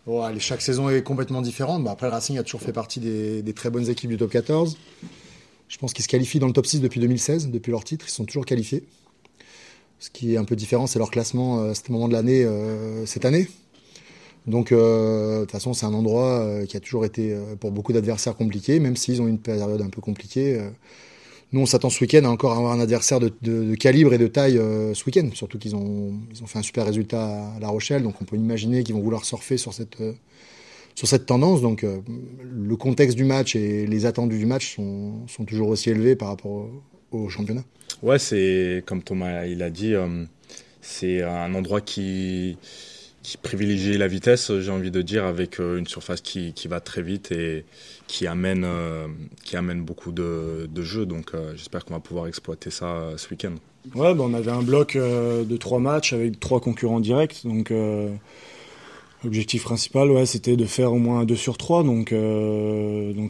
Bon, allez, chaque saison est complètement différente. Bah, après, le Racing a toujours fait partie des très bonnes équipes du top 14. Je pense qu'ils se qualifient dans le top 6 depuis 2016, depuis leur titre. Ils sont toujours qualifiés. Ce qui est un peu différent, c'est leur classement à ce moment de l'année, cette année. Donc, de toute façon, c'est un endroit qui a toujours été, pour beaucoup d'adversaires, compliqué, même s'ils ont eu une période un peu compliquée. Nous, on s'attend ce week-end à encore avoir un adversaire de calibre et de taille ce week-end. Surtout qu'ils ont fait un super résultat à La Rochelle, donc on peut imaginer qu'ils vont vouloir surfer sur cette tendance. Donc, le contexte du match et les attendus du match sont toujours aussi élevés par rapport au championnat. Ouais, c'est comme Thomas il a dit, c'est un endroit qui privilégie la vitesse, j'ai envie de dire, avec une surface qui va très vite et qui amène beaucoup de jeux. Donc j'espère qu'on va pouvoir exploiter ça ce week-end. Ouais, on avait un bloc de 3 matchs avec 3 concurrents directs. Donc l'objectif principal, ouais, c'était de faire au moins un 2 sur 3. Donc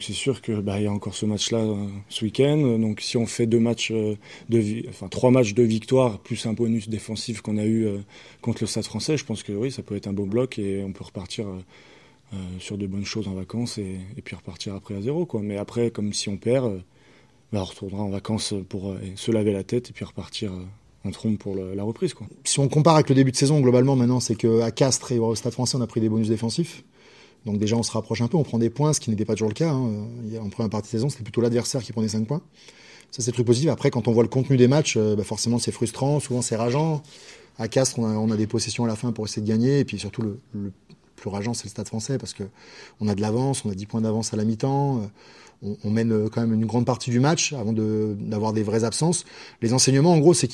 c'est sûr que y a encore ce match-là ce week-end. Donc si on fait 3 matchs de victoire plus un bonus défensif qu'on a eu contre le Stade Français, je pense que oui, ça peut être un beau bloc et on peut repartir sur de bonnes choses en vacances et puis repartir après à 0, quoi. Mais après, comme si on perd, on retournera en vacances pour se laver la tête et puis repartir en trompe pour la reprise, quoi. Si on compare avec le début de saison, globalement, maintenant, c'est qu'à Castres et au Stade Français, on a pris des bonus défensifs. Donc déjà, on se rapproche un peu, on prend des points, ce qui n'était pas toujours le cas. En première partie de saison, c'était plutôt l'adversaire qui prenait 5 points. Ça, c'est le truc positif. Après, quand on voit le contenu des matchs, forcément, c'est frustrant, souvent c'est rageant. À Castres, on a des possessions à la fin pour essayer de gagner. Et puis surtout, le plus rageant, c'est le Stade Français, parce qu'on a de l'avance, on a 10 points d'avance à la mi-temps. On mène quand même une grande partie du match avant d'avoir des vraies absences. Les enseignements, en gros, c'est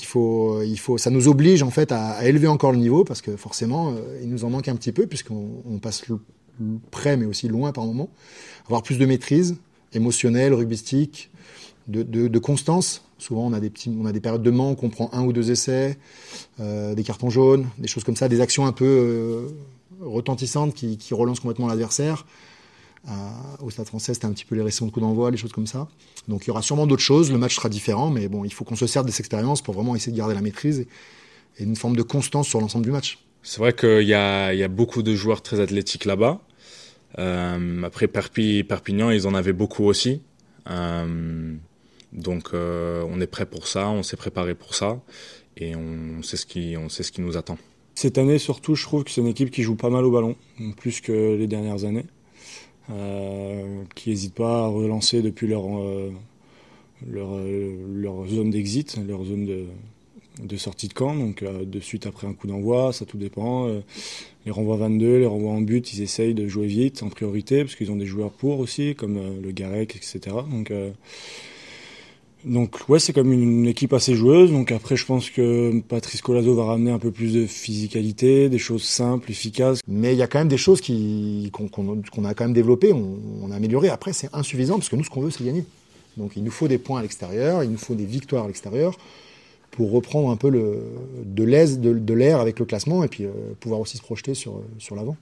ça nous oblige en fait à élever encore le niveau, parce que forcément, il nous en manque un petit peu, puisqu'on passe près, mais aussi loin par moment. Avoir plus de maîtrise émotionnelle, rugbystique, de constance. Souvent, on a des périodes de manque, on prend 1 ou 2 essais, des cartons jaunes, des choses comme ça, des actions un peu retentissantes qui relancent complètement l'adversaire. Au Stade Français, c'était un petit peu les récits de coups d'envoi, les choses comme ça. Donc il y aura sûrement d'autres choses, le match sera différent, mais bon, il faut qu'on se serve de cette expérience pour vraiment essayer de garder la maîtrise et une forme de constance sur l'ensemble du match. C'est vrai qu'il y a beaucoup de joueurs très athlétiques là-bas. Après Perpignan, ils en avaient beaucoup aussi. Donc on est prêt pour ça, on s'est préparé pour ça et on sait ce qui nous attend. Cette année surtout, je trouve que c'est une équipe qui joue pas mal au ballon, plus que les dernières années. Qui n'hésitent pas à relancer depuis leur zone d'exit, leur zone de sortie de camp, donc de suite après un coup d'envoi, ça tout dépend. Les renvois 22, les renvois en but, ils essayent de jouer vite en priorité, parce qu'ils ont des joueurs pour aussi, comme le Garec, etc. Donc ouais, c'est comme une équipe assez joueuse. Donc après, je pense que Patrice Colazo va ramener un peu plus de physicalité, des choses simples, efficaces. Mais il y a quand même des choses qu'on a quand même développées, on a amélioré. Après, c'est insuffisant parce que nous, ce qu'on veut, c'est gagner. Donc il nous faut des points à l'extérieur, il nous faut des victoires à l'extérieur pour reprendre un peu de l'air avec le classement et puis pouvoir aussi se projeter sur l'avant.